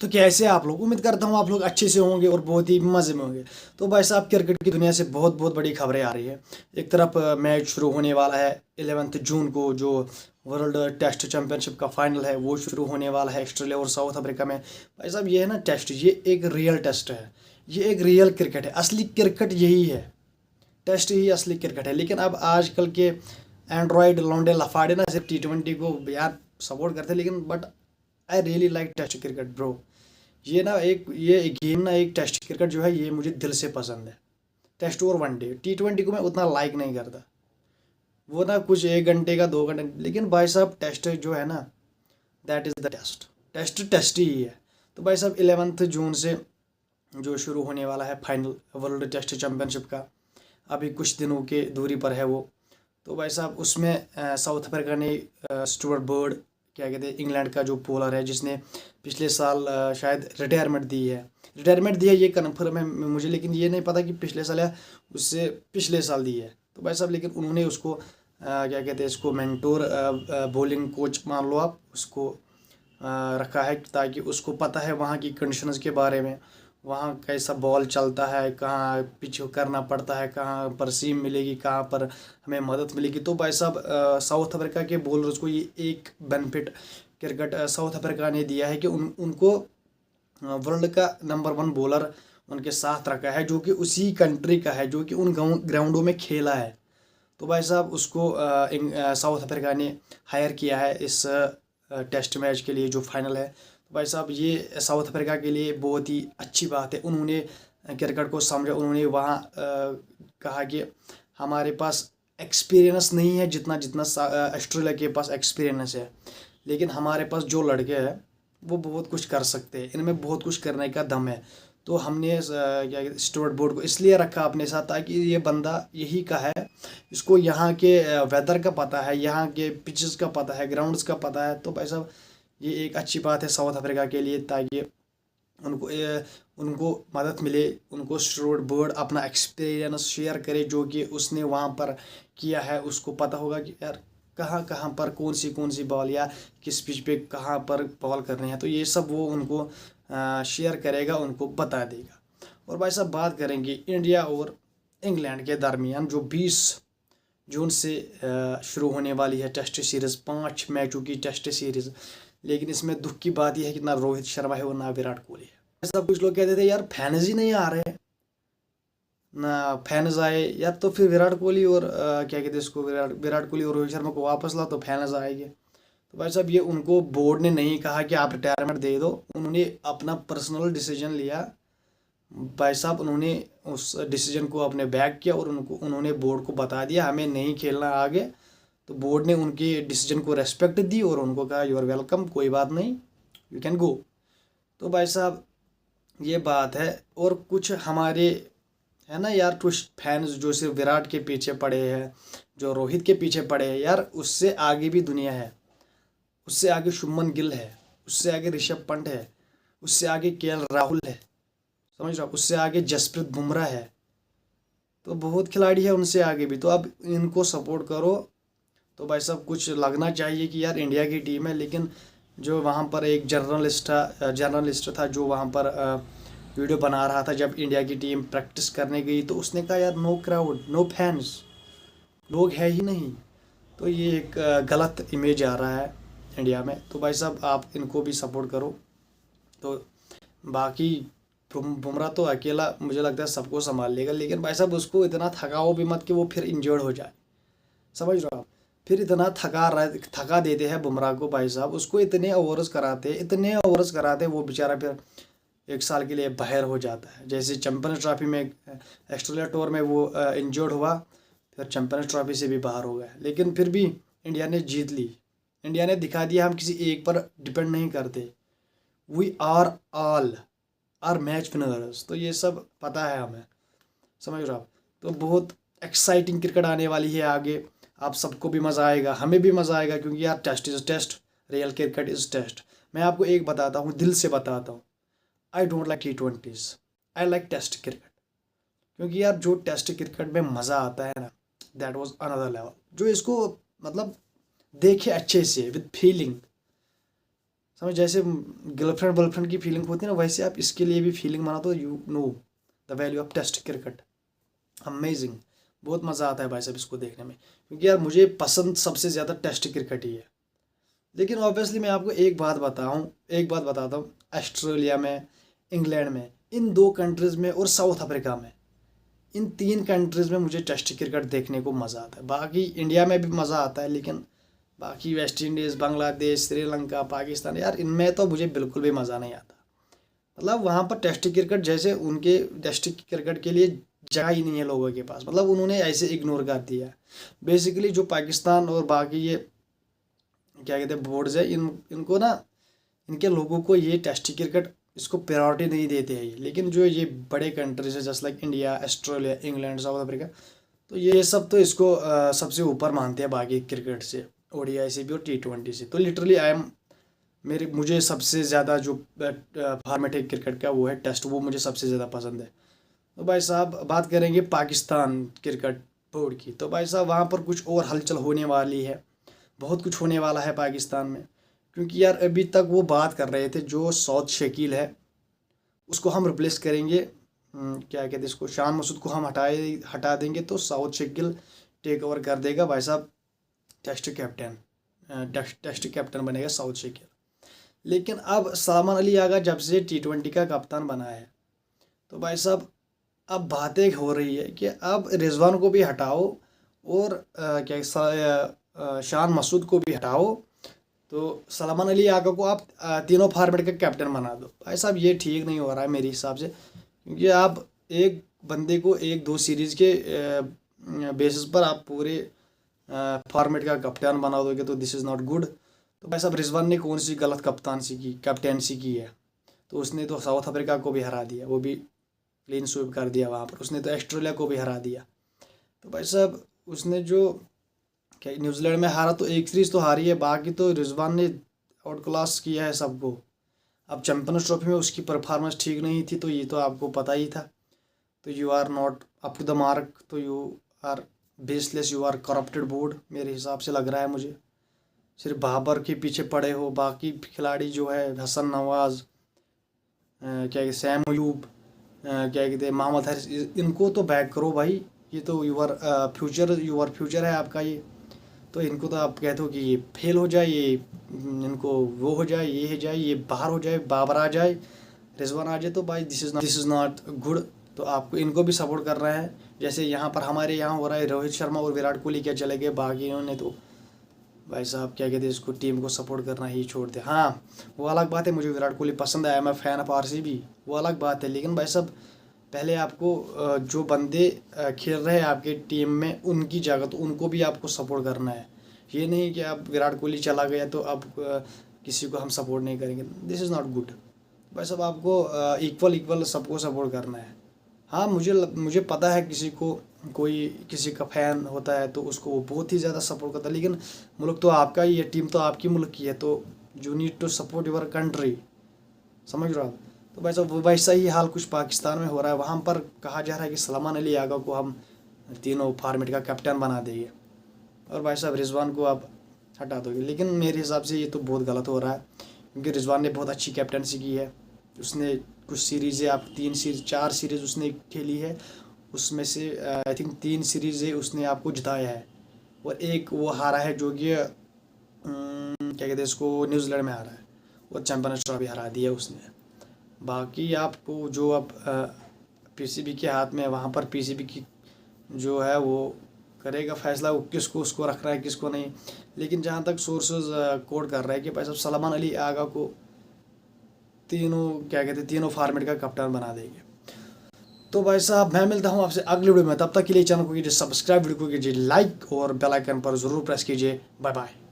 तो कैसे आप लोग, उम्मीद करता हूँ आप लोग अच्छे से होंगे और बहुत ही मज़े में होंगे। तो भाई साहब क्रिकेट की दुनिया से बहुत बहुत बड़ी खबरें आ रही है। एक तरफ मैच शुरू होने वाला है 11 जून को, जो वर्ल्ड टेस्ट चैंपियनशिप का फाइनल है वो शुरू होने वाला है ऑस्ट्रेलिया और साउथ अफ्रीका में। भाई साहब ये है ना टेस्ट, ये एक रियल टेस्ट है, ये एक रियल क्रिकेट है। असली क्रिकेट यही है, टेस्ट ही असली क्रिकेट है। लेकिन अब आजकल के एंड्रॉयड लौंडे लफाड़े ना सिर्फ T20 को यार सपोर्ट करते हैं, लेकिन but I really like test cricket bro. ये गेम ना, एक टेस्ट क्रिकेट जो है ये मुझे दिल से पसंद है। टेस्ट और वनडे, T20 को मैं उतना लाइक नहीं करता, वो ना कुछ 1 घंटे का 2 घंटे। लेकिन भाई साहब टेस्ट जो है ना, that is the test. Test test ही है। तो भाई साहब 11 जून से जो शुरू होने वाला है फाइनल वर्ल्ड टेस्ट चैंपियनशिप का, अभी कुछ दिनों के दूरी पर है वो। तो भाई साहब उसमें साउथ अफ्रीका ने स्टुअर्ट बर्ड, क्या कहते हैं, इंग्लैंड का जो बॉलर है जिसने पिछले साल शायद रिटायरमेंट दी है, ये कन्फर्म है मुझे, लेकिन ये नहीं पता कि पिछले साल या उससे पिछले साल दी है। तो भाई साहब लेकिन उन्होंने उसको क्या कहते हैं, इसको मेंटोर बॉलिंग कोच मान लो आप उसको रखा है, ताकि उसको पता है वहाँ की कंडीशंस के बारे में, वहाँ कैसा बॉल चलता है, कहाँ पिच करना पड़ता है, कहाँ पर सीम मिलेगी, कहाँ पर हमें मदद मिलेगी। तो भाई साहब साउथ अफ्रीका के बॉलर्स को ये एक बेनिफिट क्रिकेट साउथ अफ्रीका ने दिया है कि उनको वर्ल्ड का नंबर 1 बॉलर उनके साथ रखा है, जो कि उसी कंट्री का है, जो कि उन ग्राउंडों में खेला है। तो भाई साहब उसको साउथ अफ्रीका ने हायर किया है इस टेस्ट मैच के लिए जो फाइनल है। तो भाई साहब ये साउथ अफ्रीका के लिए बहुत ही अच्छी बात है। उन्होंने क्रिकेट को समझा, उन्होंने वहाँ कहा कि हमारे पास एक्सपीरियंस नहीं है जितना जितना ऑस्ट्रेलिया के पास एक्सपीरियंस है, लेकिन हमारे पास जो लड़के हैं वो बहुत कुछ कर सकते हैं, इनमें बहुत कुछ करने का दम है। तो हमने क्या स्टुअर्ट बोर्ड को इसलिए रखा अपने साथ ताकि ये बंदा यही का है, इसको यहाँ के वेदर का पता है, यहाँ के पिचेस का पता है, ग्राउंड्स का पता है। तो भाई साहब ये एक अच्छी बात है साउथ अफ्रीका के लिए, ताकि उनको मदद मिले, उनको स्टुअर्ट बोर्ड अपना एक्सपीरियंस शेयर करे जो कि उसने वहाँ पर किया है। उसको पता होगा कि यार कहाँ कहाँ पर कौन सी बॉल या किस पिच पे कहाँ पर बॉल करनी है। तो ये सब वो उनको शेयर करेगा, उनको बता देगा। और भाई साहब बात करेंगे इंडिया और इंग्लैंड के दरमियान जो 20 जून से शुरू होने वाली है टेस्ट सीरीज़, 5 मैचों की टेस्ट सीरीज़। लेकिन इसमें दुख की बात यह है कि ना रोहित शर्मा है और ना विराट कोहली है। सब कुछ लोग कहते थे यार फैंस ही नहीं आ रहे, ना फैंस आए यार, तो फिर विराट कोहली और क्या कहते हैं इसको, विराट कोहली और रोहित शर्मा को वापस ला तो फैंस आएंगे। तो भाई साहब ये उनको बोर्ड ने नहीं कहा कि आप रिटायरमेंट दे दो, उन्होंने अपना पर्सनल डिसीजन लिया। भाई साहब उन्होंने उस डिसीजन को अपने बैक किया और उन्होंने बोर्ड को बता दिया हमें नहीं खेलना आगे। तो बोर्ड ने उनके डिसीजन को रेस्पेक्ट दी और उनको कहा यू आर वेलकम, कोई बात नहीं, यू कैन गो। तो भाई साहब ये बात है। और कुछ हमारे है ना यार, कुछ फैंस जो सिर्फ विराट के पीछे पड़े हैं, जो रोहित के पीछे पड़े हैं, यार उससे आगे भी दुनिया है, उससे आगे शुभमन गिल है, उससे आगे ऋषभ पंत है, उससे आगे KL राहुल है, समझ रहे हो, उससे आगे जसप्रीत बुमराह है। तो बहुत खिलाड़ी है उनसे आगे भी, तो अब इनको सपोर्ट करो। तो भाई साहब कुछ लगना चाहिए कि यार इंडिया की टीम है, लेकिन जो वहाँ पर एक जर्नलिस्ट था जो वहाँ पर वीडियो बना रहा था जब इंडिया की टीम प्रैक्टिस करने गई, तो उसने कहा यार नो क्राउड नो फैंस, लोग है ही नहीं। तो ये एक गलत इमेज आ रहा है इंडिया में। तो भाई साहब आप इनको भी सपोर्ट करो। तो बाकी बुमराह तो अकेला मुझे लगता है सबको संभाल लेगा, लेकिन भाई साहब उसको इतना थकाओ भी मत कि वो फिर इंजर्ड हो जाए, समझ रहे हो आप। फिर इतना थका देते हैं बुमराह को भाई साहब, उसको इतने ओवर्स कराते वो बेचारा फिर 1 साल के लिए बाहर हो जाता है। जैसे चैंपियंस ट्रॉफी में ऑस्ट्रेलिया टूर में वो इंजर्ड हुआ, फिर चैंपियंस ट्रॉफी से भी बाहर हो गया, लेकिन फिर भी इंडिया ने जीत ली। इंडिया ने दिखा दिया हम किसी एक पर डिपेंड नहीं करते, वी आर मैच विनर्स। तो ये सब पता है हमें, समझ रहे हो आप। तो बहुत एक्साइटिंग क्रिकेट आने वाली है आगे, आप सबको भी मज़ा आएगा, हमें भी मज़ा आएगा, क्योंकि यार test is test, real cricket is test. मैं आपको एक बताता हूँ, दिल से बताता हूँ, I don't like T20s, I like test cricket. क्योंकि यार जो टेस्ट क्रिकेट में मज़ा आता है ना, दैट वाज अनदर लेवल। जो इसको मतलब देखे अच्छे से विद फीलिंग, समझ, जैसे गर्लफ्रेंड की फीलिंग होती है ना, वैसे आप इसके लिए भी फीलिंग बना दो। You know the value of test cricket. Amazing, बहुत मज़ा आता है भाई साहब इसको देखने में, क्योंकि यार मुझे पसंद सबसे ज़्यादा टेस्ट क्रिकेट ही है। लेकिन ऑब्वियसली मैं आपको एक बात बताता हूँ, ऑस्ट्रेलिया में, इंग्लैंड में, इन 2 कंट्रीज़ में और साउथ अफ्रीका में, इन 3 कंट्रीज़ में मुझे टेस्ट क्रिकेट देखने को मज़ा आता है। बाकी इंडिया में भी मज़ा आता है, लेकिन बाकी वेस्ट इंडीज़, बांग्लादेश, श्रीलंका, पाकिस्तान, यार इनमें तो मुझे बिल्कुल भी मज़ा नहीं आता। मतलब वहाँ पर टेस्ट क्रिकेट, जैसे उनके टेस्ट क्रिकेट के लिए जगह ही नहीं है लोगों के पास, मतलब उन्होंने ऐसे इग्नोर कर दिया है। बेसिकली जो पाकिस्तान और बाकी ये क्या कहते हैं बोर्ड्स है, इनको ना, इनके लोगों को ये टेस्ट क्रिकेट इसको प्रायोरिटी नहीं देते हैं। लेकिन जो ये बड़े कंट्रीज है जैसे like India, Australia, England, south Africa, तो ये सब तो इसको सबसे ऊपर मानते हैं बाकी क्रिकेट से, ओडीआई से भी और T20 से। तो लिटरली मुझे सबसे ज़्यादा जो फॉर्मेट है क्रिकेट का वो है टेस्ट, वो मुझे सबसे ज़्यादा पसंद है। तो भाई साहब बात करेंगे पाकिस्तान क्रिकेट बोर्ड की, तो भाई साहब वहाँ पर कुछ और हलचल होने वाली है, बहुत कुछ होने वाला है पाकिस्तान में। क्योंकि यार अभी तक वो बात कर रहे थे जो सौद शकील है उसको हम रिप्लेस करेंगे, क्या कहते हैं इसको, शान मसूद को हम हटा देंगे, तो सौद शकील टेक ओवर कर देगा भाई साहब टेस्ट कैप्टन बनेगा सौद शकील। लेकिन अब सलमान अली आगा जब से T20 का कप्तान बना है, तो भाई साहब अब बातें हो रही है कि अब रिजवान को भी हटाओ और शान मसूद को भी हटाओ, तो सलमान अली आगा को आप तीनों फॉर्मेट का कैप्टन बना दो। भाई साहब ये ठीक नहीं हो रहा है मेरे हिसाब से, क्योंकि आप एक बंदे को 1-2 सीरीज़ के बेसिस पर आप पूरे फॉर्मेट का कप्तान बना दोगे, तो दिस इज़ नॉट गुड। तो भाई साहब रिजवान ने कौन सी गलत कैप्टनसी की है, तो उसने तो साउथ अफ्रीका को भी हरा दिया, वो भी क्लीन स्वीप कर दिया वहाँ पर। उसने तो ऑस्ट्रेलिया को भी हरा दिया। तो भाई साहब उसने जो क्या न्यूजीलैंड में हारा, तो एक सीरीज़ तो हारी है, बाकी तो रिजवान ने आउट क्लास किया है सबको। अब चैम्पियंस ट्रॉफी में उसकी परफॉर्मेंस ठीक नहीं थी, तो ये तो आपको पता ही था। तो you are not up to the mark, तो you are baseless, you are corrupted board, मेरे हिसाब से लग रहा है मुझे। सिर्फ बाबर के पीछे पड़े हो, बाकी खिलाड़ी जो है हसन नवाज, क्या कहते सैम अयूब, क्या कहते हैं मोहम्मद हारिस, इनको तो बैक करो भाई। ये तो यूर फ्यूचर है आपका ये। तो इनको तो आप कहते हो कि ये फेल हो जाए, ये इनको वो हो जाए, ये हो जाए, ये बाहर हो जाए, बाबर आ जाए, रिजवान आ जाए, तो भाई दिस इज़ नॉट गुड। तो आपको इनको भी सपोर्ट कर रहे हैं, जैसे यहाँ पर हमारे यहाँ हो रहा है। रोहित शर्मा और विराट कोहली क्या चले गए, बाकी इन्होंने तो भाई साहब क्या कहते हैं इसको, टीम को सपोर्ट करना ही छोड़ दिया। हाँ वो अलग बात है, मुझे विराट कोहली पसंद है, मैं फ़ैन ऑफ RCB, वो अलग बात है। लेकिन भाई साहब पहले आपको जो बंदे खेल रहे हैं आपके टीम में, उनकी जगह तो उनको भी आपको सपोर्ट करना है। ये नहीं कि आप विराट कोहली चला गया तो अब किसी को हम सपोर्ट नहीं करेंगे, दिस इज़ नॉट गुड। भाई साहब आपको इक्वल सबको सपोर्ट करना है। हाँ मुझे पता है कोई किसी का फ़ैन होता है तो उसको वो बहुत ही ज़्यादा सपोर्ट करता है, लेकिन मुल्क तो आपका ही है, टीम तो आपकी मुल्क की है, तो you need to support your country, समझ रहे हो आप। तो भाई साहब वैसा ही हाल कुछ पाकिस्तान में हो रहा है। वहाँ पर कहा जा रहा है कि सलमान अली आगा को हम तीनों फॉर्मेट का कैप्टन बना देंगे और भाई साहब रिजवान को आप हटा दोगे। लेकिन मेरे हिसाब से ये तो बहुत गलत हो रहा है, क्योंकि रिजवान ने बहुत अच्छी कैप्टनसी की है। उसने कुछ सीरीज़ें, आप 4 सीरीज़ उसने खेली है, उसमें से आई थिंक 3 सीरीज़ें उसने आपको जिताया है, और एक वो हारा है जो कि क्या कहते हैं इसको, न्यूजीलैंड में हारा है, और चैम्पियंस ट्रॉफी हरा दी है उसने। बाकी आपको जो अब PCB के हाथ में है, वहाँ पर PCB की जो है वो करेगा फैसला, वो किसको उसको रखना है किसको नहीं। लेकिन जहाँ तक सोर्सेज कोड कर रहे हैं कि भाई साहब सलमान अली आगा को तीनों फॉर्मेट का कप्तान बना देंगे। तो भाई साहब मैं मिलता हूँ आपसे अगले वीडियो में, तब तक के लिए चैनल को कीजिए सब्सक्राइब, वीडियो को कीजिए लाइक और बेल आइकन पर ज़रूर प्रेस कीजिए। Bye bye.